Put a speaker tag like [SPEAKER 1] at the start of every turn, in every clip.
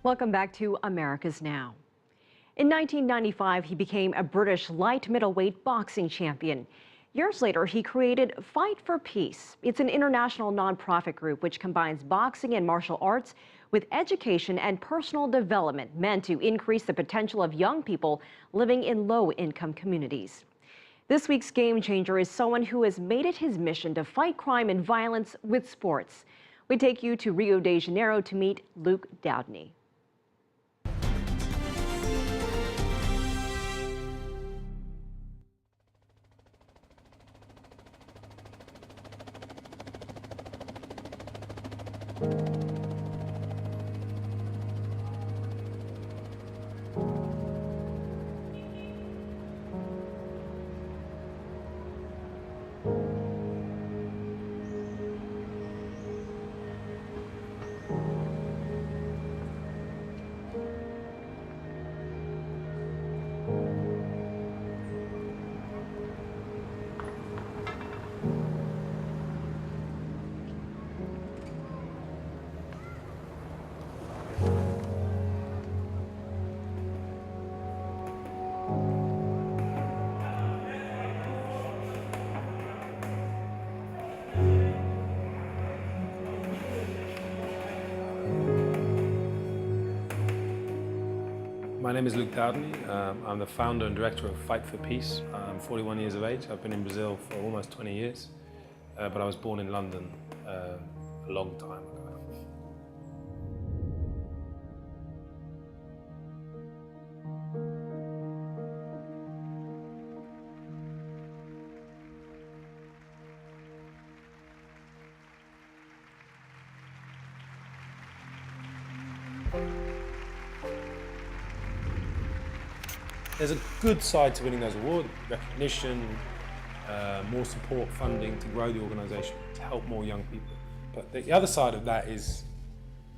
[SPEAKER 1] Welcome back to America's Now. In 1995, he became a British light middleweight boxing champion. Years later, he created Fight for Peace. It's an international nonprofit group which combines boxing and martial arts with education and personal development meant to increase the potential of young people living in low-income communities. This week's game changer is someone who has made it his mission to fight crime and violence with sports. We take you to Rio de Janeiro to meet Luke Dowdney.
[SPEAKER 2] My name is Luke Dowdney. I'm the founder and director of Fight for Peace. I'm 41 years of age. I've been in Brazil for almost 20 years, but I was born in London a long time ago. There's a good side to winning those awards, recognition, more support, funding to grow the organisation, to help more young people. But the other side of that is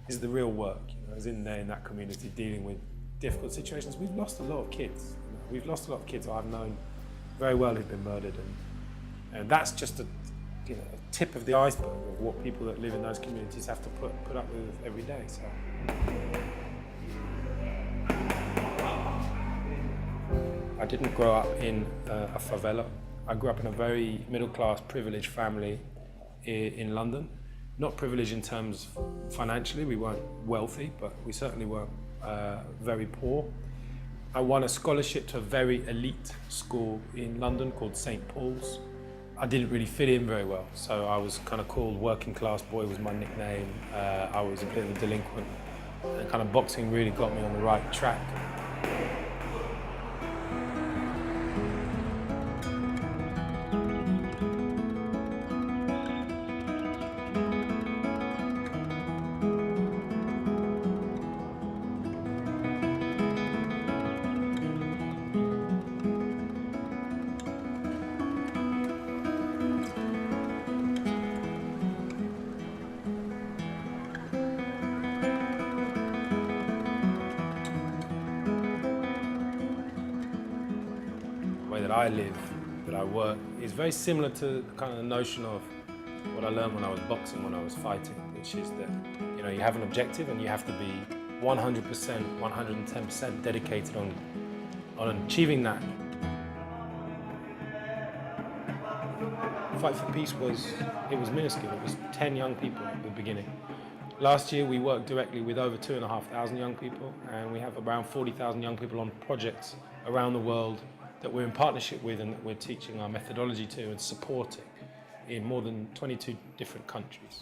[SPEAKER 2] the real work, is in there in that community dealing with difficult situations. We've lost a lot of kids. We've lost a lot of kids I've known very well who've been murdered, and that's just a tip of the iceberg of what people that live in those communities have to put up with every day. So. I didn't grow up in a favela. I grew up in a very middle-class, privileged family in London. Not privileged in terms financially, we weren't wealthy, but we certainly weren't very poor. I won a scholarship to a very elite school in London called St. Paul's. I didn't really fit in very well, so I was kind of called working class boy was my nickname. I was a bit of a delinquent, and kind of boxing really got me on the right track. That I live, that I work, is very similar to kind of the notion of what I learned when I was boxing, when I was fighting, which is that you have an objective and you have to be 100%, 110% dedicated on achieving that. Fight for Peace was minuscule. It was 10 young people at the beginning. Last year we worked directly with over 2,500 young people, and we have around 40,000 young people on projects around the world that we're in partnership with and that we're teaching our methodology to and supporting in more than 22 different countries.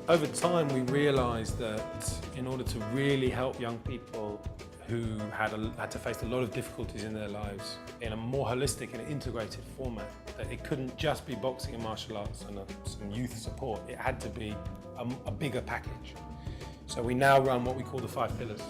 [SPEAKER 2] Over time, we realized that in order to really help young people who had to face a lot of difficulties in their lives in a more holistic and integrated format, that it couldn't just be boxing and martial arts and some youth support. It had to be a bigger package. So we now run what we call the 5 pillars.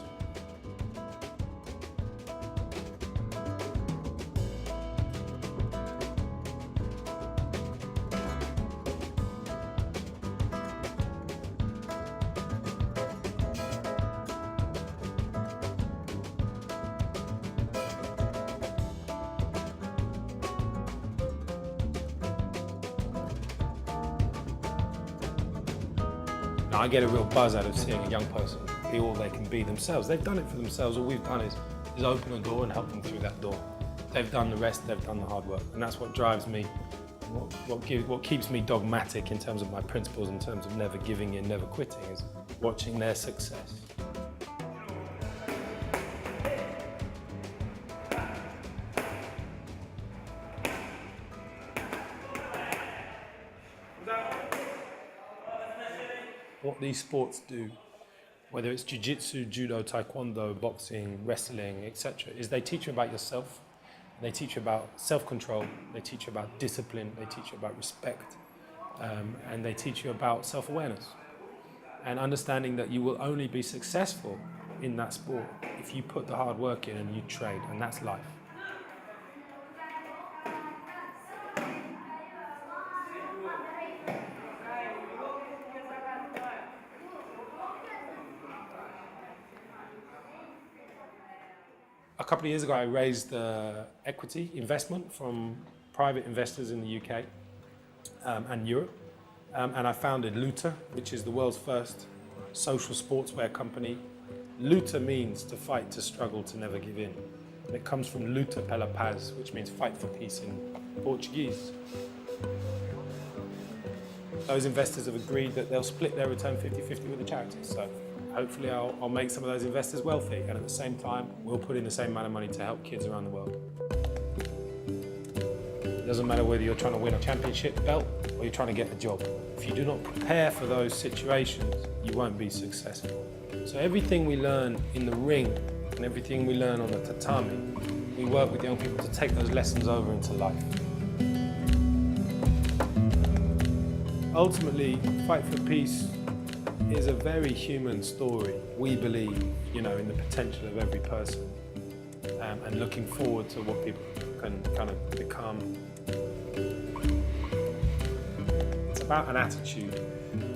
[SPEAKER 2] Now, I get a real buzz out of seeing a young person be all they can be themselves. They've done it for themselves. All we've done is open a door and help them through that door. They've done the rest, they've done the hard work. And that's what drives me, what keeps me dogmatic in terms of my principles, in terms of never giving in, never quitting, is watching their success. What these sports do, whether it's jiu-jitsu, judo, taekwondo, boxing, wrestling, etc., is they teach you about yourself, they teach you about self-control, they teach you about discipline, they teach you about respect, and they teach you about self-awareness and understanding that you will only be successful in that sport if you put the hard work in and you train, and that's life. A couple of years ago, I raised equity investment from private investors in the UK and Europe, and I founded Luta, which is the world's first social sportswear company. Luta means to fight, to struggle, to never give in. And it comes from Luta, pela, which means fight for peace in Portuguese. Those investors have agreed that they'll split their return 50-50 with the charities. So hopefully I'll make some of those investors wealthy, and at the same time, we'll put in the same amount of money to help kids around the world. It doesn't matter whether you're trying to win a championship belt or you're trying to get a job. If you do not prepare for those situations, you won't be successful. So everything we learn in the ring and everything we learn on the tatami, we work with young people to take those lessons over into life. Ultimately, Fight for Peace is a very human story. We believe, in the potential of every person, and looking forward to what people can kind of become. It's about an attitude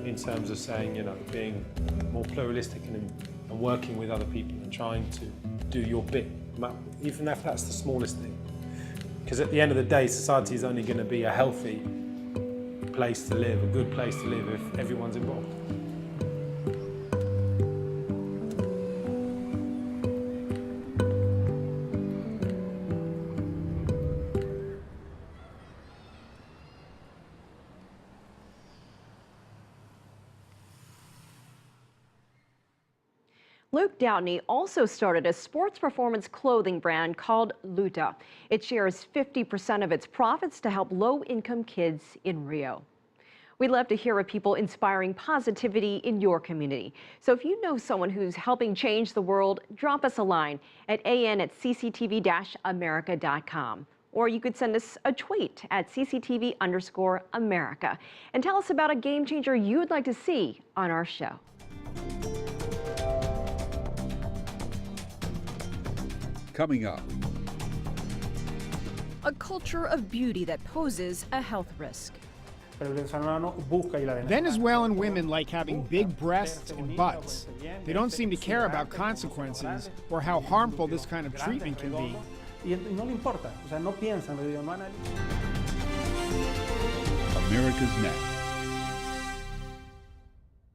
[SPEAKER 2] in terms of saying, being more pluralistic and working with other people and trying to do your bit, even if that's the smallest thing. Because at the end of the day, society is only going to be a healthy place to live, a good place to live, if everyone's involved.
[SPEAKER 1] Luke Dowdney also started a sports performance clothing brand called Luta. It shares 50% of its profits to help low-income kids in Rio. We'd love to hear of people inspiring positivity in your community. So if you know someone who's helping change the world, drop us a line at an@cctv-america.com. Or you could send us a tweet at cctv_America and tell us about a game changer you'd like to see on our show.
[SPEAKER 3] Coming up.
[SPEAKER 4] A culture of beauty that poses a health risk.
[SPEAKER 5] Venezuelan women like having big breasts and butts. They don't seem to care about consequences or how harmful this kind of treatment can be.
[SPEAKER 3] America's Next.